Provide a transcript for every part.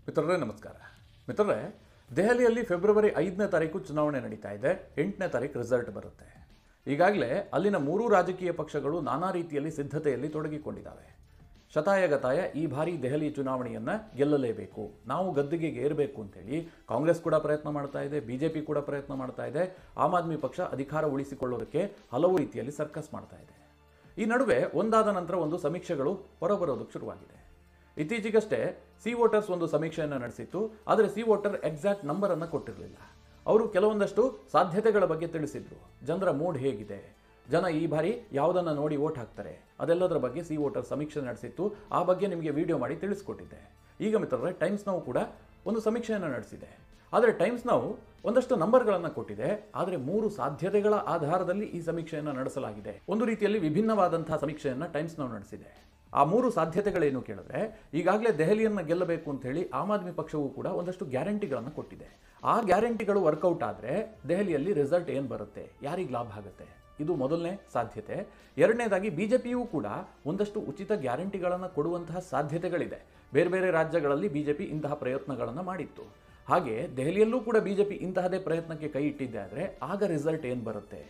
ಮಿತ್ರರೇ ನಮಸ್ಕಾರ. ಮಿತ್ರರೇ, ದೆಹಲಿಯಲ್ಲಿ ಫೆಬ್ರವರಿ 5ನೇ ತಾರೀಕು ಚುನಾವಣೆ ನಡೀತಾ ಇದೆ. 8ನೇ ತಾರೀಕು ರಿಸಲ್ಟ್ ಬರುತ್ತೆ. ಈಗಾಗಲೇ ಅಲ್ಲಿನ ಮೂರೂ ರಾಜಕೀಯ ಪಕ್ಷಗಳು ನಾನಾ ರೀತಿಯಲ್ಲಿ ಸಿದ್ಧತೆಯಲ್ಲಿ ತೊಡಗಿಕೊಂಡಿದ್ದಾವೆ. ಶತಾಯಗತಾಯ ಈ ಬಾರಿ ದೆಹಲಿ ಚುನಾವಣೆಯನ್ನು ಗೆಲ್ಲಲೇಬೇಕು, ನಾವು ಗದ್ದುಗೆ ಏರಬೇಕು ಅಂತೇಳಿ ಕಾಂಗ್ರೆಸ್ ಕೂಡ ಪ್ರಯತ್ನ ಮಾಡ್ತಾ ಇದೆ, ಬಿಜೆಪಿ ಕೂಡ ಪ್ರಯತ್ನ ಮಾಡ್ತಾ ಇದೆ. ಆಮ್ ಆದ್ಮಿ ಪಕ್ಷ ಅಧಿಕಾರ ಉಳಿಸಿಕೊಳ್ಳೋದಕ್ಕೆ ಹಲವು ರೀತಿಯಲ್ಲಿ ಸರ್ಕಸ್ ಮಾಡ್ತಾ ಇದೆ. ಈ ನಡುವೆ ಒಂದಾದ ನಂತರ ಒಂದು ಸಮೀಕ್ಷೆಗಳು ಹೊರಬರೋದಕ್ಕೆ ಶುರುವಾಗಿದೆ. ಇತ್ತೀಚೆಗಷ್ಟೇ ಸಿ ವೋಟರ್ಸ್ ಒಂದು ಸಮೀಕ್ಷೆಯನ್ನು ನಡೆಸಿತ್ತು. ಆದರೆ ಸಿ ವೋಟರ್ ಎಕ್ಸಾಕ್ಟ್ ನಂಬರನ್ನು ಕೊಟ್ಟಿರಲಿಲ್ಲ. ಅವರು ಕೆಲವೊಂದಷ್ಟು ಸಾಧ್ಯತೆಗಳ ಬಗ್ಗೆ ತಿಳಿಸಿದ್ರು. ಜನರ ಮೂಡ್ ಹೇಗಿದೆ, ಜನ ಈ ಬಾರಿ ಯಾವುದನ್ನು ನೋಡಿ ವೋಟ್ ಹಾಕ್ತಾರೆ, ಅದೆಲ್ಲದರ ಬಗ್ಗೆ ಸಿ ವೋಟರ್ ಸಮೀಕ್ಷೆ ನಡೆಸಿತ್ತು. ಆ ಬಗ್ಗೆ ನಿಮಗೆ ವಿಡಿಯೋ ಮಾಡಿ ತಿಳಿಸ್ಕೊಟ್ಟಿದ್ದೆ. ಈಗ ಮಿತ್ರರೇ, ಟೈಮ್ಸ್ ನೌ ಕೂಡ ಒಂದು ಸಮೀಕ್ಷೆಯನ್ನು ನಡೆಸಿದೆ. ಆದರೆ ಟೈಮ್ಸ್ ನೌ ಒಂದಷ್ಟು ನಂಬರ್ಗಳನ್ನು ಕೊಟ್ಟಿದೆ. ಆದರೆ 3 ಸಾಧ್ಯತೆಗಳ ಆಧಾರದಲ್ಲಿ ಈ ಸಮೀಕ್ಷೆಯನ್ನು ನಡೆಸಲಾಗಿದೆ. ಒಂದು ರೀತಿಯಲ್ಲಿ ವಿಭಿನ್ನವಾದಂತಹ ಸಮೀಕ್ಷೆಯನ್ನು ಟೈಮ್ಸ್ ನೌ ನಡೆಸಿದೆ. ಆ 3 ಸಾಧ್ಯತೆಗಳೇನು ಕೇಳಿದ್ರೆ, ಈಗಾಗಲೇ ದೆಹಲಿಯನ್ನು ಗೆಲ್ಲಬೇಕು ಅಂತ ಹೇಳಿ ಆಮ್ ಆದ್ಮಿ ಪಕ್ಷವೂ ಕೂಡ ಒಂದಷ್ಟು ಗ್ಯಾರಂಟಿಗಳನ್ನು ಕೊಟ್ಟಿದೆ. ಆ ಗ್ಯಾರಂಟಿಗಳು ವರ್ಕೌಟ್ ಆದರೆ ದೆಹಲಿಯಲ್ಲಿ ರಿಸಲ್ಟ್ ಏನು ಬರುತ್ತೆ, ಯಾರಿಗೆ ಲಾಭ ಆಗುತ್ತೆ, ಇದು ಮೊದಲನೇ ಸಾಧ್ಯತೆ. ಎರಡನೇದಾಗಿ ಬಿಜೆಪಿಯೂ ಕೂಡ ಒಂದಷ್ಟು ಉಚಿತ ಗ್ಯಾರಂಟಿಗಳನ್ನು ಕೊಡುವಂತಹ ಸಾಧ್ಯತೆಗಳಿದೆ. ಬೇರೆ ಬೇರೆ ರಾಜ್ಯಗಳಲ್ಲಿ ಬಿಜೆಪಿ ಇಂತಹ ಪ್ರಯತ್ನಗಳನ್ನು ಮಾಡಿತ್ತು. ಹಾಗೆ ದೆಹಲಿಯಲ್ಲೂ ಕೂಡ ಬಿಜೆಪಿ ಇಂತಹದೇ ಪ್ರಯತ್ನಕ್ಕೆ ಕೈ ಇಟ್ಟಿದ್ದೆ ಆದರೆ ಆಗ ರಿಸಲ್ಟ್ ಏನು ಬರುತ್ತೆ.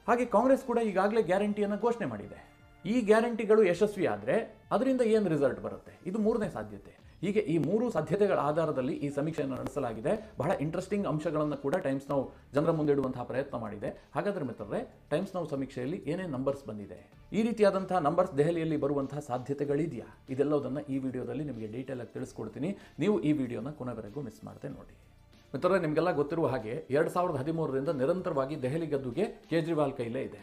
ಹಾಗೆ ಕಾಂಗ್ರೆಸ್ ಕೂಡ ಈಗಾಗಲೇ ಗ್ಯಾರಂಟಿಯನ್ನು ಘೋಷಣೆ ಮಾಡಿದೆ. ಈ ಗ್ಯಾರಂಟಿಗಳು ಯಶಸ್ವಿ ಆದರೆ ಅದರಿಂದ ಏನು ರಿಸಲ್ಟ್ ಬರುತ್ತೆ, ಇದು 3ನೇ ಸಾಧ್ಯತೆ. ಹೀಗೆ ಈ 3 ಸಾಧ್ಯತೆಗಳ ಆಧಾರದಲ್ಲಿ ಈ ಸಮೀಕ್ಷೆಯನ್ನು ನಡೆಸಲಾಗಿದೆ. ಬಹಳ ಇಂಟ್ರೆಸ್ಟಿಂಗ್ ಅಂಶಗಳನ್ನು ಕೂಡ ಟೈಮ್ಸ್ ನೌ ಜನರ ಮುಂದಿಡುವಂತಹ ಪ್ರಯತ್ನ ಮಾಡಿದೆ. ಹಾಗಾದರೆ ಮಿತ್ರರೇ, ಟೈಮ್ಸ್ ನೌ ಸಮೀಕ್ಷೆಯಲ್ಲಿ ಏನೇನು ನಂಬರ್ಸ್ ಬಂದಿದೆ, ಈ ರೀತಿಯಾದಂತಹ ನಂಬರ್ಸ್ ದೆಹಲಿಯಲ್ಲಿ ಬರುವಂತಹ ಸಾಧ್ಯತೆಗಳಿದೆಯಾ, ಇದೆಲ್ಲದನ್ನು ಈ ವಿಡಿಯೋದಲ್ಲಿ ನಿಮಗೆ ಡೀಟೇಲ್ ಆಗಿ ತಿಳಿಸ್ಕೊಡ್ತೀನಿ. ನೀವು ಈ ವಿಡಿಯೋನ ಕೊನೆವರೆಗೂ ಮಿಸ್ ಮಾಡದೆ ನೋಡಿ. ಮಿತ್ರರೇ, ನಿಮಗೆಲ್ಲ ಗೊತ್ತಿರುವ ಹಾಗೆ 2013ರಿಂದ ನಿರಂತರವಾಗಿ ದೆಹಲಿ ಗದ್ದುಗೆ ಕೇಜ್ರಿವಾಲ್ ಕೈಲೇ ಇದೆ.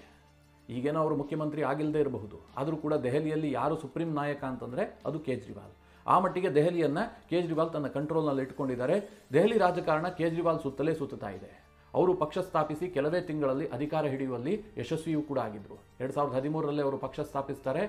ಈಗೇನೋ ಅವರು ಮುಖ್ಯಮಂತ್ರಿ ಆಗಿಲ್ಲದೆ ಇರಬಹುದು, ಆದರೂ ಕೂಡ ದೆಹಲಿಯಲ್ಲಿ ಯಾರು ಸುಪ್ರೀಂ ನಾಯಕ ಅಂತಂದರೆ ಅದು ಕೇಜ್ರಿವಾಲ್. ಆ ಮಟ್ಟಿಗೆ ದೆಹಲಿಯನ್ನು ಕೇಜ್ರಿವಾಲ್ ತನ್ನ ಕಂಟ್ರೋಲ್ನಲ್ಲಿ ಇಟ್ಕೊಂಡಿದ್ದಾರೆ. ದೆಹಲಿ ರಾಜಕಾರಣ ಕೇಜ್ರಿವಾಲ್ ಸುತ್ತಲೇ ಸುತ್ತಾ ಇದೆ. ಅವರು ಪಕ್ಷ ಸ್ಥಾಪಿಸಿ ಕೆಲವೇ ತಿಂಗಳಲ್ಲಿ ಅಧಿಕಾರ ಹಿಡಿಯುವಲ್ಲಿ ಯಶಸ್ವಿಯೂ ಕೂಡ ಆಗಿದ್ದರು. 2013ರಲ್ಲಿ ಅವರು ಪಕ್ಷ ಸ್ಥಾಪಿಸ್ತಾರೆ.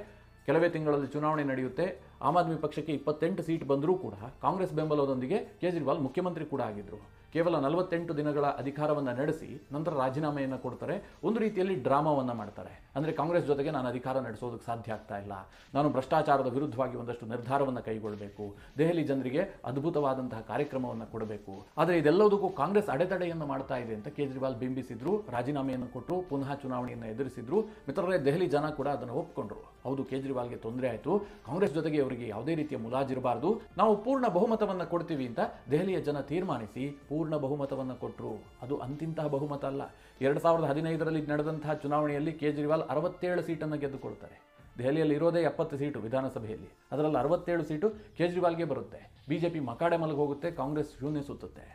ಕೆಲವೇ ತಿಂಗಳಲ್ಲಿ ಚುನಾವಣೆ ನಡೆಯುತ್ತೆ. ಆಮ್ ಆದ್ಮಿ ಪಕ್ಷಕ್ಕೆ 28 ಸೀಟ್ ಬಂದರೂ ಕೂಡ ಕಾಂಗ್ರೆಸ್ ಬೆಂಬಲದೊಂದಿಗೆ ಕೇಜ್ರಿವಾಲ್ ಮುಖ್ಯಮಂತ್ರಿ ಕೂಡ ಆಗಿದ್ದರು. ಕೇವಲ 48 ದಿನಗಳ ಅಧಿಕಾರವನ್ನು ನಡೆಸಿ ನಂತರ ರಾಜೀನಾಮೆಯನ್ನು ಕೊಡ್ತಾರೆ. ಒಂದು ರೀತಿಯಲ್ಲಿ ಡ್ರಾಮಾವನ್ನು ಮಾಡ್ತಾರೆ. ಅಂದರೆ ಕಾಂಗ್ರೆಸ್ ಜೊತೆಗೆ ನಾನು ಅಧಿಕಾರ ನಡೆಸೋದಕ್ಕೆ ಸಾಧ್ಯ ಆಗ್ತಾ ಇಲ್ಲ, ನಾನು ಭ್ರಷ್ಟಾಚಾರದ ವಿರುದ್ಧವಾಗಿ ಒಂದಷ್ಟು ನಿರ್ಧಾರವನ್ನು ಕೈಗೊಳ್ಳಬೇಕು, ದೆಹಲಿ ಜನರಿಗೆ ಅದ್ಭುತವಾದಂತಹ ಕಾರ್ಯಕ್ರಮವನ್ನು ಕೊಡಬೇಕು. ಆದರೆ ಇದೆಲ್ಲದಕ್ಕೂ ಕಾಂಗ್ರೆಸ್ ಅಡೆತಡೆಯನ್ನು ಮಾಡ್ತಾ ಇದೆ ಅಂತ ಕೇಜ್ರಿವಾಲ್ ಬಿಂಬಿಸಿದ್ರು. ರಾಜೀನಾಮೆಯನ್ನು ಕೊಟ್ಟರು, ಪುನಃ ಚುನಾವಣೆಯನ್ನು ಎದುರಿಸಿದ್ರು. ಮಿತ್ರರೇ, ದೆಹಲಿ ಜನ ಕೂಡ ಅದನ್ನು ಒಪ್ಪಿಕೊಂಡ್ರು. ಹೌದು, ಕೇಜ್ರಿವಾಲ್ಗೆ ತೊಂದರೆ ಆಯಿತು, ಕಾಂಗ್ರೆಸ್ ಜೊತೆಗೆ ಅವರಿಗೆ ಯಾವುದೇ ರೀತಿಯ ಮುಲಾಜಿರಬಾರದು, ನಾವು ಪೂರ್ಣ ಬಹುಮತವನ್ನು ಕೊಡ್ತೀವಿ ಅಂತ ದೆಹಲಿಯ ಜನ ತೀರ್ಮಾನಿಸಿ ಪೂರ್ಣ ಬಹುಮತವನ್ನು ಕೊಟ್ಟರು. ಅದು ಅಂತಿಂತಹ ಬಹುಮತ ಅಲ್ಲ. 2015ರಲ್ಲಿ ನಡೆದಂತಹ ಚುನಾವಣೆಯಲ್ಲಿ ಕೇಜ್ರಿವಾಲ್ 67 ಸೀಟನ್ನು ಗೆದ್ದುಕೊಳ್ತಾರೆ. ದೆಹಲಿಯಲ್ಲಿ ಇರೋದೇ 70 ಸೀಟು ವಿಧಾನಸಭೆಯಲ್ಲಿ, ಅದರಲ್ಲಿ 67 ಸೀಟು ಕೇಜ್ರಿವಾಲ್ಗೆ ಬರುತ್ತೆ. ಬಿಜೆಪಿ ಮಕಾಡೆ ಮಲಗಿ ಹೋಗುತ್ತೆ, ಕಾಂಗ್ರೆಸ್ ಶೂನ್ಯ ಸುತ್ತುತ್ತೆ.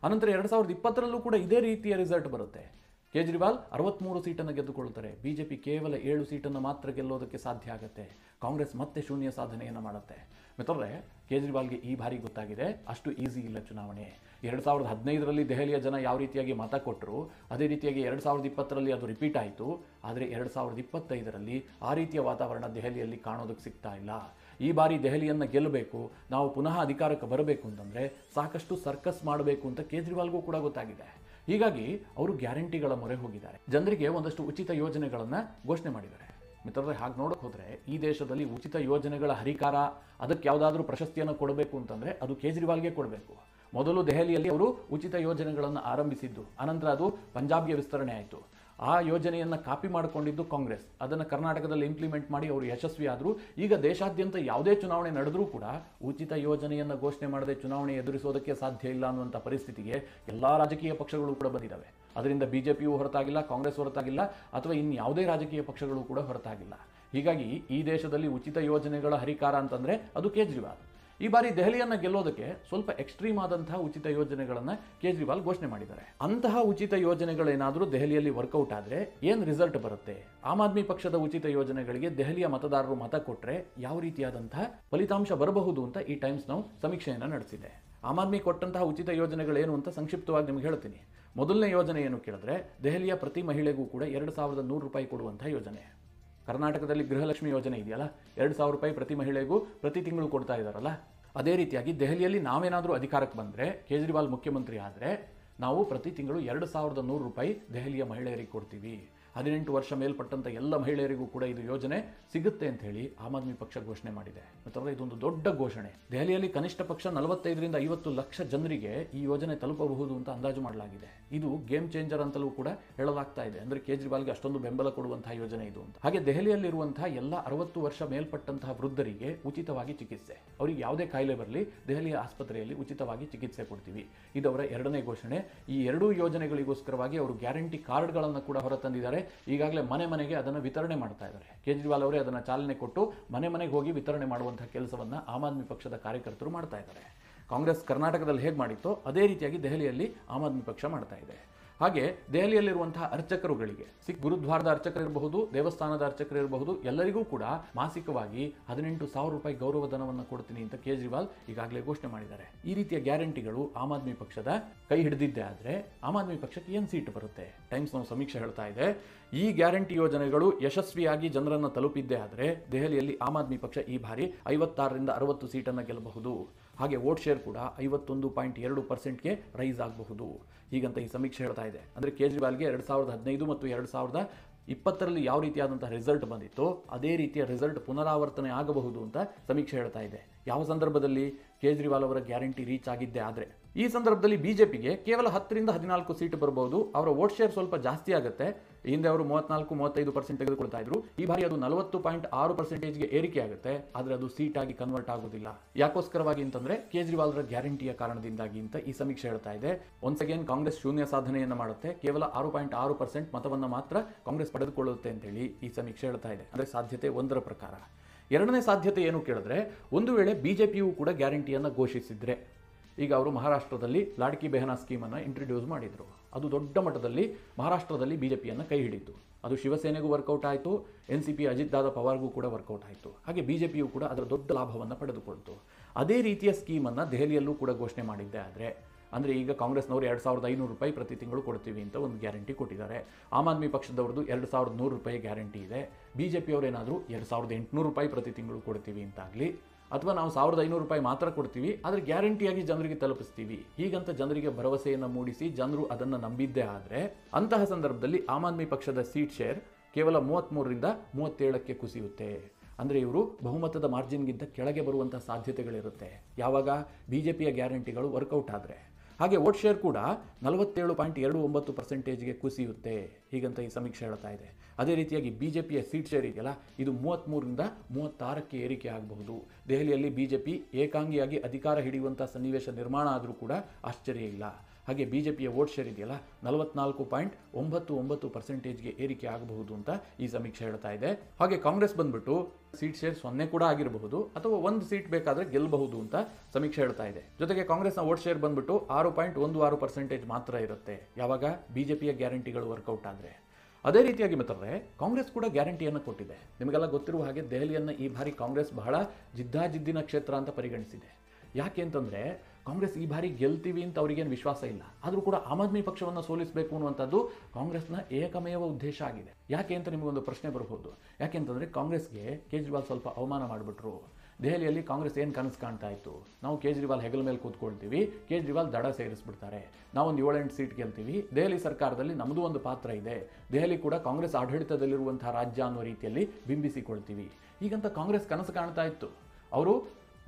ಅನಂತರ 2020ರಲ್ಲೂ ಕೂಡ ಇದೇ ರೀತಿಯ ರಿಸಲ್ಟ್ ಬರುತ್ತೆ. ಕೇಜ್ರಿವಾಲ್ 63 ಸೀಟನ್ನು ಗೆದ್ದುಕೊಳ್ತಾರೆ. ಬಿಜೆಪಿ ಕೇವಲ 7 ಸೀಟನ್ನು ಮಾತ್ರ ಗೆಲ್ಲೋದಕ್ಕೆ ಸಾಧ್ಯ ಆಗುತ್ತೆ. ಕಾಂಗ್ರೆಸ್ ಮತ್ತೆ ಶೂನ್ಯ ಸಾಧನೆಯನ್ನು ಮಾಡುತ್ತೆ. ಮಿತ್ರರೇ, ಕೇಜ್ರಿವಾಲ್ಗೆ ಈ ಬಾರಿ ಗೊತ್ತಾಗಿದೆ, ಅಷ್ಟು ಈಸಿ ಇಲ್ಲ ಚುನಾವಣೆ. 2015ರಲ್ಲಿ ದೆಹಲಿಯ ಜನ ಯಾವ ರೀತಿಯಾಗಿ ಮತ ಕೊಟ್ಟರು, ಅದೇ ರೀತಿಯಾಗಿ 2020ರಲ್ಲಿ ಅದು ರಿಪೀಟ್ ಆಯಿತು. ಆದರೆ 2025ರಲ್ಲಿ ಆ ರೀತಿಯ ವಾತಾವರಣ ದೆಹಲಿಯಲ್ಲಿ ಕಾಣೋದಕ್ಕೆ ಸಿಗ್ತಾ ಇಲ್ಲ. ಈ ಬಾರಿ ದೆಹಲಿಯನ್ನು ಗೆಲ್ಲಬೇಕು, ನಾವು ಪುನಃ ಅಧಿಕಾರಕ್ಕೆ ಬರಬೇಕು ಅಂತಂದರೆ ಸಾಕಷ್ಟು ಸರ್ಕಸ್ ಮಾಡಬೇಕು ಅಂತ ಕೇಜ್ರಿವಾಲ್ಗೂ ಕೂಡ ಗೊತ್ತಾಗಿದೆ. ಹೀಗಾಗಿ ಅವರು ಗ್ಯಾರಂಟಿಗಳ ಮೊರೆ ಹೋಗಿದ್ದಾರೆ. ಜನರಿಗೆ ಒಂದಷ್ಟು ಉಚಿತ ಯೋಜನೆಗಳನ್ನು ಘೋಷಣೆ ಮಾಡಿದ್ದಾರೆ. ಮಿತ್ರರೇ, ಹಾಗೆ ನೋಡೋಕೆ ಹೋದರೆ ಈ ದೇಶದಲ್ಲಿ ಉಚಿತ ಯೋಜನೆಗಳ ಹರಿಕಾರ, ಅದಕ್ಕೆ ಯಾವುದಾದ್ರೂ ಪ್ರಶಸ್ತಿಯನ್ನು ಕೊಡಬೇಕು ಅಂತಂದರೆ ಅದು ಕೇಜ್ರಿವಾಲ್ಗೆ ಕೊಡಬೇಕು. ಮೊದಲು ದೆಹಲಿಯಲ್ಲಿ ಅವರು ಉಚಿತ ಯೋಜನೆಗಳನ್ನು ಆರಂಭಿಸಿದ್ದು, ಅನಂತರ ಅದು ಪಂಜಾಬ್ಗೆ ವಿಸ್ತರಣೆ ಆಯಿತು. ಆ ಯೋಜನೆಯನ್ನು ಕಾಪಿ ಮಾಡಿಕೊಂಡಿದ್ದು ಕಾಂಗ್ರೆಸ್, ಅದನ್ನು ಕರ್ನಾಟಕದಲ್ಲಿ ಇಂಪ್ಲಿಮೆಂಟ್ ಮಾಡಿ ಅವರು ಯಶಸ್ವಿ ಆದರು. ಈಗ ದೇಶಾದ್ಯಂತ ಯಾವುದೇ ಚುನಾವಣೆ ನಡೆದರೂ ಕೂಡ ಉಚಿತ ಯೋಜನೆಯನ್ನು ಘೋಷಣೆ ಮಾಡದೆ ಚುನಾವಣೆ ಎದುರಿಸೋದಕ್ಕೆ ಸಾಧ್ಯ ಇಲ್ಲ ಅನ್ನುವಂಥ ಪರಿಸ್ಥಿತಿಗೆ ಎಲ್ಲ ರಾಜಕೀಯ ಪಕ್ಷಗಳು ಕೂಡ ಬಂದಿದ್ದಾವೆ. ಅದರಿಂದ ಬಿಜೆಪಿಯೂ ಹೊರತಾಗಿಲ್ಲ, ಕಾಂಗ್ರೆಸ್ ಹೊರತಾಗಿಲ್ಲ, ಅಥವಾ ಇನ್ಯಾವುದೇ ರಾಜಕೀಯ ಪಕ್ಷಗಳು ಕೂಡ ಹೊರತಾಗಿಲ್ಲ. ಹೀಗಾಗಿ ಈ ದೇಶದಲ್ಲಿ ಉಚಿತ ಯೋಜನೆಗಳ ಹರಿಕಾರ ಅಂತಂದರೆ ಅದು ಕೇಜ್ರಿವಾಲ್. ಈ ಬಾರಿ ದೆಹಲಿಯನ್ನು ಗೆಲ್ಲೋದಕ್ಕೆ ಸ್ವಲ್ಪ ಎಕ್ಸ್ಟ್ರೀಮ್ ಆದಂತಹ ಉಚಿತ ಯೋಜನೆಗಳನ್ನು ಕೇಜ್ರಿವಾಲ್ ಘೋಷಣೆ ಮಾಡಿದ್ದಾರೆ. ಅಂತಹ ಉಚಿತ ಯೋಜನೆಗಳೇನಾದರೂ ದೆಹಲಿಯಲ್ಲಿ ವರ್ಕೌಟ್ ಆದರೆ ಏನು ರಿಸಲ್ಟ್ ಬರುತ್ತೆ, ಆಮ್ ಆದ್ಮಿ ಪಕ್ಷದ ಉಚಿತ ಯೋಜನೆಗಳಿಗೆ ದೆಹಲಿಯ ಮತದಾರರು ಮತ ಕೊಟ್ಟರೆ ಯಾವ ರೀತಿಯಾದಂತಹ ಫಲಿತಾಂಶ ಬರಬಹುದು ಅಂತ ಈ ಟೈಮ್ಸ್ ನೌ ಸಮೀಕ್ಷೆಯನ್ನು ನಡೆಸಿದೆ. ಆಮ್ ಆದ್ಮಿ ಕೊಟ್ಟಂತಹ ಉಚಿತ ಯೋಜನೆಗಳೇನು ಅಂತ ಸಂಕ್ಷಿಪ್ತವಾಗಿ ನಿಮಗೆ ಹೇಳ್ತೀನಿ. ಮೊದಲನೇ ಯೋಜನೆ ಏನು ಕೇಳಿದ್ರೆ, ದೆಹಲಿಯ ಪ್ರತಿ ಮಹಿಳೆಗೂ ಕೂಡ 2100 ರೂಪಾಯಿ ಕೊಡುವಂತಹ ಯೋಜನೆ. ಕರ್ನಾಟಕದಲ್ಲಿ ಗೃಹಲಕ್ಷ್ಮಿ ಯೋಜನೆ ಇದೆಯಲ್ಲ, 2000 ರೂಪಾಯಿ ಪ್ರತಿ ಮಹಿಳೆಗೂ ಪ್ರತಿ ತಿಂಗಳು ಕೊಡ್ತಾ ಇದ್ದಾರಲ್ಲ, ಅದೇ ರೀತಿಯಾಗಿ ದೆಹಲಿಯಲ್ಲಿ ನಾವೇನಾದರೂ ಅಧಿಕಾರಕ್ಕೆ ಬಂದರೆ, ಕೇಜ್ರಿವಾಲ್ ಮುಖ್ಯಮಂತ್ರಿ ಆದರೆ ನಾವು ಪ್ರತಿ ತಿಂಗಳು 2100 ರೂಪಾಯಿ ದೆಹಲಿಯ ಮಹಿಳೆಯರಿಗೆ ಕೊಡ್ತೀವಿ. 18 ವರ್ಷ ಮೇಲ್ಪಟ್ಟಂಥ ಎಲ್ಲ ಮಹಿಳೆಯರಿಗೂ ಕೂಡ ಇದು ಯೋಜನೆ ಸಿಗುತ್ತೆ ಅಂತ ಹೇಳಿ ಆಮ್ ಆದ್ಮಿ ಪಕ್ಷ ಘೋಷಣೆ ಮಾಡಿದೆ. ಮತ್ತು ಇದೊಂದು ದೊಡ್ಡ ಘೋಷಣೆ. ದೆಹಲಿಯಲ್ಲಿ ಕನಿಷ್ಠ ಪಕ್ಷ 45ರಿಂದ 50 ಲಕ್ಷ ಜನರಿಗೆ ಈ ಯೋಜನೆ ತಲುಪಬಹುದು ಅಂತ ಅಂದಾಜು ಮಾಡಲಾಗಿದೆ. ಇದು ಗೇಮ್ ಚೇಂಜರ್ ಅಂತಲೂ ಕೂಡ ಹೇಳಲಾಗ್ತಾ ಇದೆ. ಅಂದರೆ ಕೇಜ್ರಿವಾಲ್ಗೆ ಅಷ್ಟೊಂದು ಬೆಂಬಲ ಕೊಡುವಂತಹ ಯೋಜನೆ ಇದು ಅಂತ. ಹಾಗೆ ದೆಹಲಿಯಲ್ಲಿರುವಂತಹ ಎಲ್ಲ 60 ವರ್ಷ ಮೇಲ್ಪಟ್ಟಂತಹ ವೃದ್ಧರಿಗೆ ಉಚಿತವಾಗಿ ಚಿಕಿತ್ಸೆ, ಅವರಿಗೆ ಯಾವುದೇ ಕಾಯಿಲೆ ಬರಲಿ ದೆಹಲಿಯ ಆಸ್ಪತ್ರೆಯಲ್ಲಿ ಉಚಿತವಾಗಿ ಚಿಕಿತ್ಸೆ ಕೊಡ್ತೀವಿ. ಇದು ಅವರ ಎರಡನೇ ಘೋಷಣೆ. ಈ ಎರಡೂ ಯೋಜನೆಗಳಿಗೋಸ್ಕರವಾಗಿ ಅವರು ಗ್ಯಾರಂಟಿ ಕಾರ್ಡ್ಗಳನ್ನು ಕೂಡ ಹೊರತಂದಿದ್ದಾರೆ. ಈಗಾಗಲೇ ಮನೆ ಮನೆಗೆ ಅದನ್ನು ವಿತರಣೆ ಮಾಡ್ತಾ ಇದ್ದಾರೆ. ಕೇಜ್ರಿವಾಲ್ ಅವರೇ ಅದನ್ನು ಚಾಲನೆ ಕೊಟ್ಟು ಮನೆ ಮನೆಗೆ ಹೋಗಿ ವಿತರಣೆ ಮಾಡುವಂತಹ ಕೆಲಸವನ್ನು ಆಮ್ ಆದ್ಮಿ ಪಕ್ಷದ ಕಾರ್ಯಕರ್ತರು ಮಾಡ್ತಾ ಇದ್ದಾರೆ. ಕಾಂಗ್ರೆಸ್ ಕರ್ನಾಟಕದಲ್ಲಿ ಹೇಗೆ ಮಾಡಿತ್ತೋ ಅದೇ ರೀತಿಯಾಗಿ ದೆಹಲಿಯಲ್ಲಿ ಆಮ್ ಆದ್ಮಿ ಪಕ್ಷ ಮಾಡ್ತಾ ಇದೆ. ಹಾಗೆ ದೆಹಲಿಯಲ್ಲಿರುವಂತಹ ಅರ್ಚಕರುಗಳಿಗೆ, ಸಿಖ್ ಗುರುದ್ವಾರದ ಅರ್ಚಕರಿರಬಹುದು, ದೇವಸ್ಥಾನದ ಅರ್ಚಕರಿರಬಹುದು, ಎಲ್ಲರಿಗೂ ಕೂಡ ಮಾಸಿಕವಾಗಿ 18,000 ರೂಪಾಯಿ ಗೌರವಧನವನ್ನು ಕೊಡ್ತೀನಿ ಅಂತ ಕೇಜ್ರಿವಾಲ್ ಈಗಾಗಲೇ ಘೋಷಣೆ ಮಾಡಿದ್ದಾರೆ. ಈ ರೀತಿಯ ಗ್ಯಾರಂಟಿಗಳು ಆಮ್ ಆದ್ಮಿ ಪಕ್ಷದ ಕೈ ಹಿಡಿದಿದ್ದೆ ಆದರೆ ಆಮ್ ಆದ್ಮಿ ಪಕ್ಷಕ್ಕೆ ಏನು ಸೀಟ್ ಬರುತ್ತೆ? ಟೈಮ್ಸ್ ನಾವು ಸಮೀಕ್ಷೆ ಹೇಳ್ತಾ ಇದೆ, ಈ ಗ್ಯಾರಂಟಿ ಯೋಜನೆಗಳು ಯಶಸ್ವಿಯಾಗಿ ಜನರನ್ನು ತಲುಪಿದ್ದೇ ಆದರೆ ದೆಹಲಿಯಲ್ಲಿ ಆಮ್ ಆದ್ಮಿ ಪಕ್ಷ ಈ ಬಾರಿ 56ರಿಂದ 60 ಸೀಟನ್ನು ಗೆಲ್ಲಬಹುದು. ಹಾಗೆ ವೋಟ್ ಶೇರ್ ಕೂಡ 51.2%ಗೆ ರೈಸ್ ಆಗಬಹುದು ಹೀಗಂತ ಈ ಸಮೀಕ್ಷೆ ಹೇಳ್ತಾ ಇದೆ. ಅಂದರೆ ಕೇಜ್ರಿವಾಲ್ಗೆ 2015 ಮತ್ತು 2020ರಲ್ಲಿ ಯಾವ ರೀತಿಯಾದಂತಹ ರಿಸಲ್ಟ್ ಬಂದಿತ್ತು ಅದೇ ರೀತಿಯ ರಿಸಲ್ಟ್ ಪುನರಾವರ್ತನೆ ಆಗಬಹುದು ಅಂತ ಸಮೀಕ್ಷೆ ಹೇಳ್ತಾ ಇದೆ. ಯಾವ ಸಂದರ್ಭದಲ್ಲಿ? ಕೇಜ್ರಿವಾಲ್ ಅವರ ಗ್ಯಾರಂಟಿ ರೀಚ್ ಆಗಿದ್ದೇ ಆದರೆ. ಈ ಸಂದರ್ಭದಲ್ಲಿ ಬಿಜೆಪಿಗೆ ಕೇವಲ 10ರಿಂದ 14 ಸೀಟ್ ಬರಬಹುದು. ಅವರ ವೋಟ್ ಶೇರ್ ಸ್ವಲ್ಪ ಜಾಸ್ತಿ ಆಗುತ್ತೆ. ಹಿಂದೆ ಅವರು 34-35% ತೆಗೆದುಕೊಳ್ತಾ ಇದ್ರು. ಈ ಬಾರಿ ಅದು 40.6%ಗೆ ಏರಿಕೆ ಆಗುತ್ತೆ. ಆದರೆ ಅದು ಸೀಟ್ ಆಗಿ ಕನ್ವರ್ಟ್ ಆಗೋದಿಲ್ಲ. ಯಾಕೋಸ್ಕರವಾಗಿ ಅಂತಂದ್ರೆ ಕೇಜ್ರಿವಾಲ್ರ ಗ್ಯಾರಂಟಿಯ ಕಾರಣದಿಂದಾಗಿ ಅಂತ ಈ ಸಮೀಕ್ಷೆ ಹೇಳ್ತಾ ಇದೆ. ಒನ್ಸ್ ಅಗೇನ್ ಕಾಂಗ್ರೆಸ್ ಶೂನ್ಯ ಸಾಧನೆಯನ್ನು ಮಾಡುತ್ತೆ. ಕೇವಲ 6.6% ಮತವನ್ನು ಮಾತ್ರ ಕಾಂಗ್ರೆಸ್ ಪಡೆದುಕೊಳ್ಳುತ್ತೆ ಅಂತ ಹೇಳಿ ಈ ಸಮೀಕ್ಷೆ ಹೇಳ್ತಾ ಇದೆ. ಅಂದ್ರೆ ಸಾಧ್ಯತೆ 1ರ ಪ್ರಕಾರ. ಎರಡನೇ ಸಾಧ್ಯತೆ ಏನು ಕೇಳಿದ್ರೆ, ಒಂದು ವೇಳೆ ಬಿಜೆಪಿಯು ಕೂಡ ಗ್ಯಾರಂಟಿಯನ್ನು ಘೋಷಿಸಿದ್ರೆ, ಈಗ ಅವರು ಮಹಾರಾಷ್ಟ್ರದಲ್ಲಿ ಲಾಡ್ಕಿ ಬೆಹನಾ ಸ್ಕೀಮನ್ನು ಇಂಟ್ರೊಡ್ಯೂಸ್ ಮಾಡಿದರು. ಅದು ದೊಡ್ಡ ಮಟ್ಟದಲ್ಲಿ ಮಹಾರಾಷ್ಟ್ರದಲ್ಲಿ ಬಿಜೆಪಿಯನ್ನು ಕೈ ಹಿಡಿತು. ಅದು ಶಿವಸೇನೆಗೂ ವರ್ಕೌಟ್ ಆಯಿತು, NCP ಅಜಿತ್ ದಾದ ಪವಾರ್ಗೂ ಕೂಡ ವರ್ಕೌಟ್ ಆಯಿತು. ಹಾಗೆ ಬಿಜೆಪಿಯು ಕೂಡ ಅದರ ದೊಡ್ಡ ಲಾಭವನ್ನು ಪಡೆದುಕೊಳ್ತು. ಅದೇ ರೀತಿಯ ಸ್ಕೀಮನ್ನು ದೆಹಲಿಯಲ್ಲೂ ಕೂಡ ಘೋಷಣೆ ಮಾಡಿದ್ದೆ ಆದರೆ, ಅಂದರೆ ಈಗ ಕಾಂಗ್ರೆಸ್ನವರು 2,500 ರೂಪಾಯಿ ಪ್ರತಿ ತಿಂಗಳು ಕೊಡ್ತೀವಿ ಅಂತ ಒಂದು ಗ್ಯಾರಂಟಿ ಕೊಟ್ಟಿದ್ದಾರೆ. ಆಮ್ ಆದ್ಮಿ ಪಕ್ಷದವ್ರದ್ದು 2,100 ರೂಪಾಯಿ ಗ್ಯಾರಂಟಿ ಇದೆ. ಬಿಜೆಪಿಯವರೇನಾದರೂ 2,800 ರೂಪಾಯಿ ಪ್ರತಿ ತಿಂಗಳು ಕೊಡ್ತೀವಿ ಅಂತಾಗಲಿ, ಅಥವಾ ನಾವು 1,500 ರೂಪಾಯಿ ಮಾತ್ರ ಕೊಡ್ತೀವಿ ಆದರೆ ಗ್ಯಾರಂಟಿಯಾಗಿ ಜನರಿಗೆ ತಲುಪಿಸ್ತೀವಿ ಹೀಗಂತ ಜನರಿಗೆ ಭರವಸೆಯನ್ನು ಮೂಡಿಸಿ ಜನರು ಅದನ್ನು ನಂಬಿದ್ದೇ ಆದರೆ, ಅಂತಹ ಸಂದರ್ಭದಲ್ಲಿ ಆಮ್ ಆದ್ಮಿ ಪಕ್ಷದ ಸೀಟ್ ಶೇರ್ ಕೇವಲ 33ರಿಂದ 37ಕ್ಕೆ ಕುಸಿಯುತ್ತೆ. ಅಂದರೆ ಇವರು ಬಹುಮತದ ಮಾರ್ಜಿನ್ಗಿಂತ ಕೆಳಗೆ ಬರುವಂಥ ಸಾಧ್ಯತೆಗಳಿರುತ್ತೆ ಯಾವಾಗ ಬಿಜೆಪಿಯ ಗ್ಯಾರಂಟಿಗಳು ವರ್ಕೌಟ್ ಆದರೆ. ಹಾಗೆ ವೋಟ್ ಶೇರ್ ಕೂಡ 47.29%ಗೆ ಕುಸಿಯುತ್ತೆ ಹೀಗಂತ ಈ ಸಮೀಕ್ಷೆ ಹೇಳ್ತಾ ಇದೆ. ಅದೇ ರೀತಿಯಾಗಿ ಬಿಜೆಪಿಯ ಸೀಟ್ ಶೇರ್ ಇದೆಯಲ್ಲ, ಇದು 33ರಿಂದ 36ಕ್ಕೆ ಏರಿಕೆ ಆಗಬಹುದು. ದೆಹಲಿಯಲ್ಲಿ ಬಿಜೆಪಿ ಏಕಾಂಗಿಯಾಗಿ ಅಧಿಕಾರ ಹಿಡಿಯುವಂಥ ಸನ್ನಿವೇಶ ನಿರ್ಮಾಣ ಆದರೂ ಕೂಡ ಆಶ್ಚರ್ಯ ಇಲ್ಲ. ಹಾಗೆ ಬಿಜೆಪಿಯ ವೋಟ್ ಶೇರ್ ಇದೆಯಲ್ಲ 44.99%ಗೆ ಏರಿಕೆ ಆಗಬಹುದು ಅಂತ ಈ ಸಮೀಕ್ಷೆ ಹೇಳ್ತಾ ಇದೆ. ಹಾಗೆ ಕಾಂಗ್ರೆಸ್ ಬಂದ್ಬಿಟ್ಟು ಸೀಟ್ ಶೇರ್ 0 ಕೂಡ ಆಗಿರಬಹುದು ಅಥವಾ 1 ಸೀಟ್ ಬೇಕಾದ್ರೆ ಗೆಲ್ಲಬಹುದು ಅಂತ ಸಮೀಕ್ಷೆ ಹೇಳ್ತಾ ಇದೆ. ಜೊತೆಗೆ ಕಾಂಗ್ರೆಸ್ನ ವೋಟ್ ಶೇರ್ ಬಂದ್ಬಿಟ್ಟು 6.16% ಮಾತ್ರ ಇರುತ್ತೆ ಯಾವಾಗ ಬಿಜೆಪಿಯ ಗ್ಯಾರಂಟಿಗಳು ವರ್ಕೌಟ್ ಆದರೆ. ಅದೇ ರೀತಿಯಾಗಿ ಮಿತ್ರರೇ, ಕಾಂಗ್ರೆಸ್ ಕೂಡ ಗ್ಯಾರಂಟಿಯನ್ನು ಕೊಟ್ಟಿದೆ. ನಿಮಗೆಲ್ಲ ಗೊತ್ತಿರುವ ಹಾಗೆ ದೆಹಲಿಯನ್ನು ಈ ಬಾರಿ ಕಾಂಗ್ರೆಸ್ ಬಹಳ ಜಿದ್ದಾಜಿದ್ದಿನ ಕ್ಷೇತ್ರ ಅಂತ ಪರಿಗಣಿಸಿದೆ. ಯಾಕೆ ಅಂತಂದರೆ ಕಾಂಗ್ರೆಸ್ ಈ ಬಾರಿ ಗೆಲ್ತೀವಿ ಅಂತ ಅವರಿಗೇನು ವಿಶ್ವಾಸ ಇಲ್ಲ. ಆದರೂ ಕೂಡ ಆಮ್ ಆದ್ಮಿ ಪಕ್ಷವನ್ನು ಸೋಲಿಸಬೇಕು ಅನ್ನುವಂಥದ್ದು ಕಾಂಗ್ರೆಸ್ನ ಏಕಮೇವ ಉದ್ದೇಶ ಆಗಿದೆ. ಯಾಕೆ ಅಂತ ನಿಮಗೊಂದು ಪ್ರಶ್ನೆ ಬರಬಹುದು. ಯಾಕೆಂತಂದರೆ ಕಾಂಗ್ರೆಸ್ಗೆ ಕೇಜ್ರಿವಾಲ್ ಸ್ವಲ್ಪ ಅವಮಾನ ಮಾಡಿಬಿಟ್ರು. ದೆಹಲಿಯಲ್ಲಿ ಕಾಂಗ್ರೆಸ್ ಏನು ಕನಸು ಕಾಣ್ತಾ ಇತ್ತು, ನಾವು ಕೇಜ್ರಿವಾಲ್ ಹೆಗಲ ಮೇಲೆ ಕೂತ್ಕೊಳ್ತೀವಿ, ಕೇಜ್ರಿವಾಲ್ ದಡ ಸೇರಿಸ್ಬಿಡ್ತಾರೆ, ನಾವೊಂದು 7-8 ಸೀಟ್ ಗೆಲ್ತೀವಿ, ದೆಹಲಿ ಸರ್ಕಾರದಲ್ಲಿ ನಮ್ಮದು ಒಂದು ಪಾತ್ರ ಇದೆ, ದೆಹಲಿ ಕೂಡ ಕಾಂಗ್ರೆಸ್ ಆಡಳಿತದಲ್ಲಿರುವಂತಹ ರಾಜ್ಯ ಅನ್ನೋ ರೀತಿಯಲ್ಲಿ ಬಿಂಬಿಸಿಕೊಳ್ತೀವಿ ಹೀಗಂತ ಕಾಂಗ್ರೆಸ್ ಕನಸು ಕಾಣ್ತಾ ಇತ್ತು. ಅವರು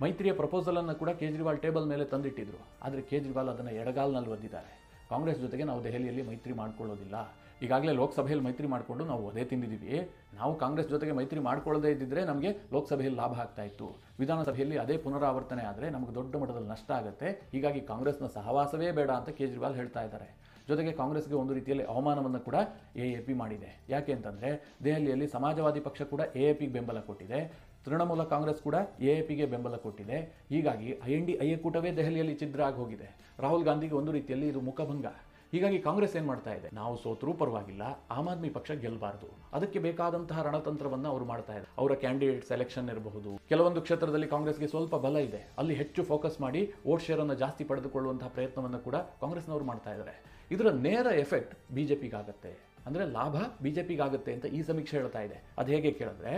ಮೈತ್ರಿಯ ಪ್ರಪೋಸಲನ್ನು ಕೂಡ ಕೇಜ್ರಿವಾಲ್ ಟೇಬಲ್ ಮೇಲೆ ತಂದಿಟ್ಟಿದ್ರು. ಆದರೆ ಕೇಜ್ರಿವಾಲ್ ಅದನ್ನು ಎಡಗಾಲ್ನಲ್ಲಿ ಒದ್ದಿದ್ದಾರೆ. ಕಾಂಗ್ರೆಸ್ ಜೊತೆಗೆ ನಾವು ದೆಹಲಿಯಲ್ಲಿ ಮೈತ್ರಿ ಮಾಡ್ಕೊಳ್ಳೋದಿಲ್ಲ. ಈಗಾಗಲೇ ಲೋಕಸಭೆಯಲ್ಲಿ ಮೈತ್ರಿ ಮಾಡಿಕೊಂಡು ನಾವು ಒದೇ ತಿಂದಿದ್ದೀವಿ. ನಾವು ಕಾಂಗ್ರೆಸ್ ಜೊತೆಗೆ ಮೈತ್ರಿ ಮಾಡ್ಕೊಳ್ಳದೇ ಇದ್ದಿದ್ರೆ ನಮಗೆ ಲೋಕಸಭೆಯಲ್ಲಿ ಲಾಭ ಆಗ್ತಾ ಇತ್ತು. ವಿಧಾನಸಭೆಯಲ್ಲಿ ಅದೇ ಪುನರಾವರ್ತನೆ ಆದರೆ ನಮಗೆ ದೊಡ್ಡ ಮಟ್ಟದಲ್ಲಿ ನಷ್ಟ ಆಗುತ್ತೆ. ಹೀಗಾಗಿ ಕಾಂಗ್ರೆಸ್ನ ಸಹವಾಸವೇ ಬೇಡ ಅಂತ ಕೇಜ್ರಿವಾಲ್ ಹೇಳ್ತಾ ಇದ್ದಾರೆ. ಜೊತೆಗೆ ಕಾಂಗ್ರೆಸ್ಗೆ ಒಂದು ರೀತಿಯಲ್ಲಿ ಅವಮಾನವನ್ನು ಕೂಡ AAP ಮಾಡಿದೆ. ಯಾಕೆ ಅಂತಂದರೆ ದೆಹಲಿಯಲ್ಲಿ ಸಮಾಜವಾದಿ ಪಕ್ಷ ಕೂಡ AAPಗೆ ಬೆಂಬಲ ಕೊಟ್ಟಿದೆ, ತೃಣಮೂಲ ಕಾಂಗ್ರೆಸ್ ಕೂಡ AAPಗೆ ಬೆಂಬಲ ಕೊಟ್ಟಿದೆ. ಹೀಗಾಗಿ INDIA ಕೂಟವೇ ದೆಹಲಿಯಲ್ಲಿ ಛಿದ್ರ ಆಗಿ ಹೋಗಿದೆ. ರಾಹುಲ್ ಗಾಂಧಿಗೆ ಒಂದು ರೀತಿಯಲ್ಲಿ ಇದು ಮುಖಭಂಗ. ಹೀಗಾಗಿ ಕಾಂಗ್ರೆಸ್ ಏನು ಮಾಡ್ತಾ ಇದೆ, ನಾವು ಸೋತ್ರೂ ಪರವಾಗಿಲ್ಲ, ಆಮ್ ಆದ್ಮಿ ಪಕ್ಷ ಗೆಲ್ಲಬಾರ್ದು, ಅದಕ್ಕೆ ಬೇಕಾದಂತಹ ರಣತಂತ್ರವನ್ನು ಅವರು ಮಾಡ್ತಾ ಇದ್ದಾರೆ. ಅವರ ಕ್ಯಾಂಡಿಡೇಟ್ ಸೆಲೆಕ್ಷನ್ ಇರಬಹುದು, ಕೆಲವೊಂದು ಕ್ಷೇತ್ರದಲ್ಲಿ ಕಾಂಗ್ರೆಸ್ಗೆ ಸ್ವಲ್ಪ ಬಲ ಇದೆ, ಅಲ್ಲಿ ಹೆಚ್ಚು ಫೋಕಸ್ ಮಾಡಿ ವೋಟ್ ಶೇರ್ ಅನ್ನು ಜಾಸ್ತಿ ಪಡೆದುಕೊಳ್ಳುವಂತಹ ಪ್ರಯತ್ನವನ್ನು ಕೂಡ ಕಾಂಗ್ರೆಸ್ನವರು ಮಾಡ್ತಾ ಇದ್ದಾರೆ. ಇದರ ನೇರ ಎಫೆಕ್ಟ್ ಬಿಜೆಪಿಗಾಗತ್ತೆ, ಅಂದರೆ ಲಾಭ ಬಿಜೆಪಿಗಾಗುತ್ತೆ ಅಂತ ಈ ಸಮೀಕ್ಷೆ ಹೇಳ್ತಾ ಇದೆ. ಅದು ಹೇಗೆ ಕೇಳಿದ್ರೆ,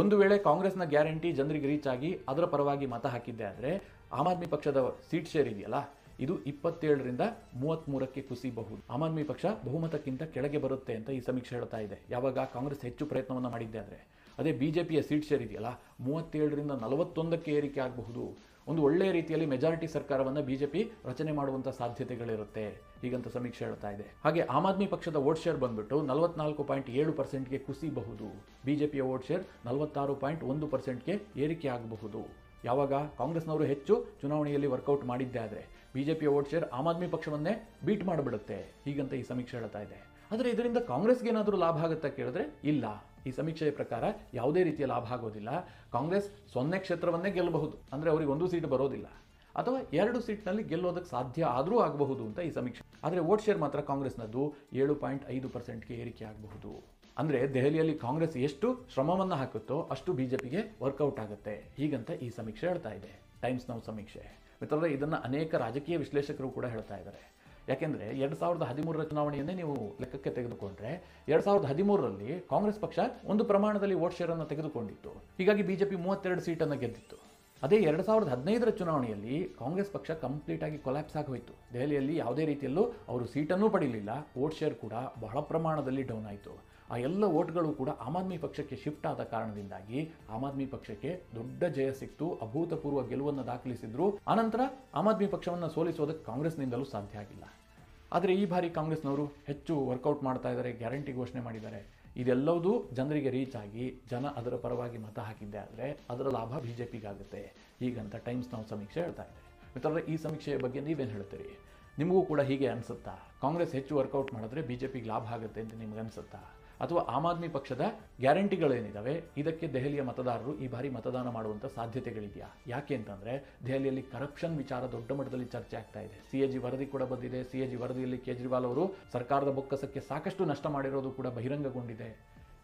ಒಂದು ವೇಳೆ ಕಾಂಗ್ರೆಸ್ನ ಗ್ಯಾರಂಟಿ ಜನರಿಗೆ ರೀಚ್ ಆಗಿ ಅದರ ಪರವಾಗಿ ಮತ ಹಾಕಿದ್ದೆ ಆದರೆ ಆಮ್ ಆದ್ಮಿ ಪಕ್ಷದ ಸೀಟ್ ಶೇರ್ ಇದೆಯಲ್ಲ ಇದು 27ರಿಂದ 33ಕ್ಕೆ ಕುಸಿಯಬಹುದು. ಆಮ್ ಆದ್ಮಿ ಪಕ್ಷ ಬಹುಮತಕ್ಕಿಂತ ಕೆಳಗೆ ಬರುತ್ತೆ ಅಂತ ಈ ಸಮೀಕ್ಷೆ ಹೇಳ್ತಾ ಇದೆ. ಯಾವಾಗ ಕಾಂಗ್ರೆಸ್ ಹೆಚ್ಚು ಪ್ರಯತ್ನವನ್ನು ಮಾಡಿದ್ದೆ ಅಂದರೆ, ಅದೇ ಬಿಜೆಪಿಯ ಸೀಟ್ ಶೇರ್ ಇದೆಯಲ್ಲ 37ರಿಂದ 41ಕ್ಕೆ ಏರಿಕೆ ಆಗಬಹುದು. ಒಂದು ಒಳ್ಳೆಯ ರೀತಿಯಲ್ಲಿ ಮೆಜಾರಿಟಿ ಸರ್ಕಾರವನ್ನು ಬಿಜೆಪಿ ರಚನೆ ಮಾಡುವಂಥ ಸಾಧ್ಯತೆಗಳಿರುತ್ತೆ ಹೀಗಂತ ಸಮೀಕ್ಷೆ ಹೇಳ್ತಾ ಇದೆ. ಹಾಗೆ ಆಮ್ ಆದ್ಮಿ ಪಕ್ಷದ ವೋಟ್ ಶೇರ್ ಬಂದ್ಬಿಟ್ಟು 44.7%ಗೆ ಕುಸಿಯಬಹುದು. ಬಿಜೆಪಿಯ ವೋಟ್ ಶೇರ್ 46.1%ಗೆ ಏರಿಕೆ ಆಗಬಹುದು. ಯಾವಾಗ ಕಾಂಗ್ರೆಸ್ನವರು ಹೆಚ್ಚು ಚುನಾವಣೆಯಲ್ಲಿ ವರ್ಕೌಟ್ ಮಾಡಿದ್ದೆ ಆದರೆ ಬಿಜೆಪಿಯ ವೋಟ್ ಶೇರ್ ಆಮ್ ಆದ್ಮಿ ಪಕ್ಷವನ್ನೇ ಬೀಟ್ ಮಾಡಿಬಿಡುತ್ತೆ ಹೀಗಂತ ಈ ಸಮೀಕ್ಷೆ ಹೇಳ್ತಾ ಇದೆ. ಆದರೆ ಇದರಿಂದ ಕಾಂಗ್ರೆಸ್ಗೆ ಏನಾದರೂ ಲಾಭ ಆಗುತ್ತಾ ಕೇಳಿದ್ರೆ ಇಲ್ಲ. ಈ ಸಮೀಕ್ಷೆಯ ಪ್ರಕಾರ ಯಾವುದೇ ರೀತಿಯ ಲಾಭ ಆಗೋದಿಲ್ಲ. ಕಾಂಗ್ರೆಸ್ 0 ಕ್ಷೇತ್ರವನ್ನೇ ಗೆಲ್ಲಬಹುದು, ಅಂದರೆ ಅವರಿಗೆ 1 ಸೀಟ್ ಬರೋದಿಲ್ಲ, ಅಥವಾ 2 ಸೀಟ್ನಲ್ಲಿ ಗೆಲ್ಲೋದಕ್ಕೆ ಸಾಧ್ಯ ಆದರೂ ಆಗಬಹುದು ಅಂತ ಈ ಸಮೀಕ್ಷೆ. ಆದರೆ ವೋಟ್ ಶೇರ್ ಮಾತ್ರ ಕಾಂಗ್ರೆಸ್ನದ್ದು 7.5%ಗೆ ಏರಿಕೆ ಆಗಬಹುದು. ಅಂದರೆ ದೆಹಲಿಯಲ್ಲಿ ಕಾಂಗ್ರೆಸ್ ಎಷ್ಟು ಶ್ರಮವನ್ನು ಹಾಕುತ್ತೋ ಅಷ್ಟು ಬಿಜೆಪಿಗೆ ವರ್ಕೌಟ್ ಆಗುತ್ತೆ ಹೀಗಂತ ಈ ಸಮೀಕ್ಷೆ ಹೇಳ್ತಾ ಇದೆ. ಟೈಮ್ಸ್ ನೌ ಸಮೀಕ್ಷೆ ಮಿತ್ರರೇ, ಇದನ್ನು ಅನೇಕ ರಾಜಕೀಯ ವಿಶ್ಲೇಷಕರು ಕೂಡ ಹೇಳ್ತಾ ಇದ್ದಾರೆ. ಯಾಕೆಂದರೆ 2013ರ ಚುನಾವಣೆಯನ್ನೇ ನೀವು ಲೆಕ್ಕಕ್ಕೆ ತೆಗೆದುಕೊಂಡ್ರೆ 2013ರಲ್ಲಿ ಕಾಂಗ್ರೆಸ್ ಪಕ್ಷ ಒಂದು ಪ್ರಮಾಣದಲ್ಲಿ ವೋಟ್ ಶೇರನ್ನು ತೆಗೆದುಕೊಂಡಿತ್ತು. ಹೀಗಾಗಿ ಬಿಜೆಪಿ 32 ಸೀಟನ್ನು ಗೆದ್ದಿತ್ತು. ಅದೇ 2015ರ ಚುನಾವಣೆಯಲ್ಲಿ ಕಾಂಗ್ರೆಸ್ ಪಕ್ಷ ಕಂಪ್ಲೀಟ್ ಆಗಿ ಕೊಲ್ಯಾಪ್ಸ್ ಆಗಿ ಹೋಯಿತು. ದೆಹಲಿಯಲ್ಲಿ ಯಾವುದೇ ರೀತಿಯಲ್ಲೂ ಅವರು ಸೀಟನ್ನು ಪಡೀಲಿಲ್ಲ. ವೋಟ್ ಶೇರ್ ಕೂಡ ಬಹಳ ಪ್ರಮಾಣದಲ್ಲಿ ಡೌನ್ ಆಯಿತು. ಆ ಎಲ್ಲ ವೋಟ್ಗಳು ಕೂಡ ಆಮ್ ಆದ್ಮಿ ಪಕ್ಷಕ್ಕೆ ಶಿಫ್ಟ್ ಆದ ಕಾರಣದಿಂದಾಗಿ ಆಮ್ ಆದ್ಮಿ ಪಕ್ಷಕ್ಕೆ ದೊಡ್ಡ ಜಯ ಸಿಕ್ತು, ಅಭೂತಪೂರ್ವ ಗೆಲುವನ್ನು ದಾಖಲಿಸಿದ್ರು. ಆನಂತರ ಆಮ್ ಆದ್ಮಿ ಪಕ್ಷವನ್ನು ಸೋಲಿಸೋದಕ್ಕೆ ಕಾಂಗ್ರೆಸ್ನಿಂದಲೂ ಸಾಧ್ಯ ಆಗಿಲ್ಲ. ಆದರೆ ಈ ಬಾರಿ ಕಾಂಗ್ರೆಸ್ನವರು ಹೆಚ್ಚು ವರ್ಕೌಟ್ ಮಾಡ್ತಾ ಇದ್ದಾರೆ, ಗ್ಯಾರಂಟಿ ಘೋಷಣೆ ಮಾಡಿದ್ದಾರೆ. ಇದೆಲ್ಲವೂ ಜನರಿಗೆ ರೀಚ್ ಆಗಿ ಜನ ಅದರ ಪರವಾಗಿ ಮತ ಹಾಕಿದ್ದೆ ಆದರೆ ಅದರ ಲಾಭ ಬಿಜೆಪಿಗಾಗುತ್ತೆ ಹೀಗಂತ ಟೈಮ್ಸ್ ನೌ ಸಮೀಕ್ಷೆ ಹೇಳ್ತಾ ಇದೆ. ಮಿತ್ರರೇ, ಈ ಸಮೀಕ್ಷೆಯ ಬಗ್ಗೆ ನೀವೇನು ಹೇಳ್ತೀರಿ? ನಿಮಗೂ ಕೂಡ ಹೀಗೆ ಅನಿಸುತ್ತಾ? ಕಾಂಗ್ರೆಸ್ ಹೆಚ್ಚು ವರ್ಕೌಟ್ ಮಾಡಿದ್ರೆ ಬಿಜೆಪಿಗೆ ಲಾಭ ಆಗುತ್ತೆ ಅಂತ ನಿಮ್ಗೆ ಅನಿಸುತ್ತಾ? ಅಥವಾ ಆಮ್ ಆದ್ಮಿ ಪಕ್ಷದ ಗ್ಯಾರಂಟಿಗಳೇನಿದ್ದಾವೆ ಇದಕ್ಕೆ ದೆಹಲಿಯ ಮತದಾರರು ಈ ಬಾರಿ ಮತದಾನ ಮಾಡುವಂಥ ಸಾಧ್ಯತೆಗಳಿದೆಯಾ? ಯಾಕೆ ಅಂತಂದರೆ ದೆಹಲಿಯಲ್ಲಿ ಕರಪ್ಷನ್ ವಿಚಾರ ದೊಡ್ಡ ಮಟ್ಟದಲ್ಲಿ ಚರ್ಚೆ ಆಗ್ತಾ ಇದೆ. CAG ವರದಿ ಕೂಡ ಬಂದಿದೆ. CAG ವರದಿಯಲ್ಲಿ ಕೇಜ್ರಿವಾಲ್ ಅವರು ಸರ್ಕಾರದ ಬೊಕ್ಕಸಕ್ಕೆ ಸಾಕಷ್ಟು ನಷ್ಟ ಮಾಡಿರೋದು ಕೂಡ ಬಹಿರಂಗಗೊಂಡಿದೆ.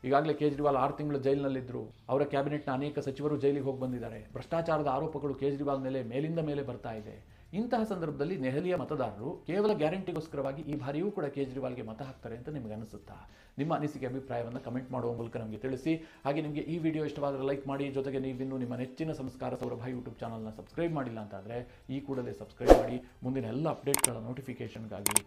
ಈಗಾಗಲೇ ಕೇಜ್ರಿವಾಲ್ 6 ತಿಂಗಳು ಜೈಲಿನಲ್ಲಿದ್ದರು. ಅವರ ಕ್ಯಾಬಿನೆಟ್ನ ಅನೇಕ ಸಚಿವರು ಜೈಲಿಗೆ ಹೋಗಿ ಬಂದಿದ್ದಾರೆ. ಭ್ರಷ್ಟಾಚಾರದ ಆರೋಪಗಳು ಕೇಜ್ರಿವಾಲ್ ಮೇಲೆ ಮೇಲಿಂದ ಮೇಲೆ ಬರ್ತಾ ಇದೆ. ಇಂತಹ ಸಂದರ್ಭದಲ್ಲಿ ದೆಹಲಿಯ ಮತದಾರರು ಕೇವಲ ಗ್ಯಾರಂಟಿಗೋಸ್ಕರವಾಗಿ ಈ ಬಾರಿಯೂ ಕೂಡ ಕೇಜ್ರಿವಾಲ್ಗೆ ಮತ ಹಾಕ್ತಾರೆ ಅಂತ ನಿಮಗೆ ಅನಿಸುತ್ತಾ? ನಿಮ್ಮ ಅನಿಸಿಕೆ ಅಭಿಪ್ರಾಯವನ್ನು ಕಮೆಂಟ್ ಮಾಡುವ ಮೂಲಕ ನಮಗೆ ತಿಳಿಸಿ. ಹಾಗೆ ನಿಮಗೆ ಈ ವಿಡಿಯೋ ಇಷ್ಟವಾದರೆ ಲೈಕ್ ಮಾಡಿ. ಜೊತೆಗೆ ನೀವಿನ್ನೂ ನಿಮ್ಮ ನೆಚ್ಚಿನ ಸಂಸ್ಕಾರ ಸೌರಭ ಯೂಟ್ಯೂಬ್ ಚಾನಲ್ನ ಸಬ್ಸ್ಕ್ರೈಬ್ ಮಾಡಿಲ್ಲ ಅಂತಾದರೆ ಈ ಕೂಡಲೇ ಸಬ್ಸ್ಕ್ರೈಬ್ ಮಾಡಿ. ಮುಂದಿನ ಎಲ್ಲ ಅಪ್ಡೇಟ್ಗಳ ನೋಟಿಫಿಕೇಷನ್ಗಾಗಿ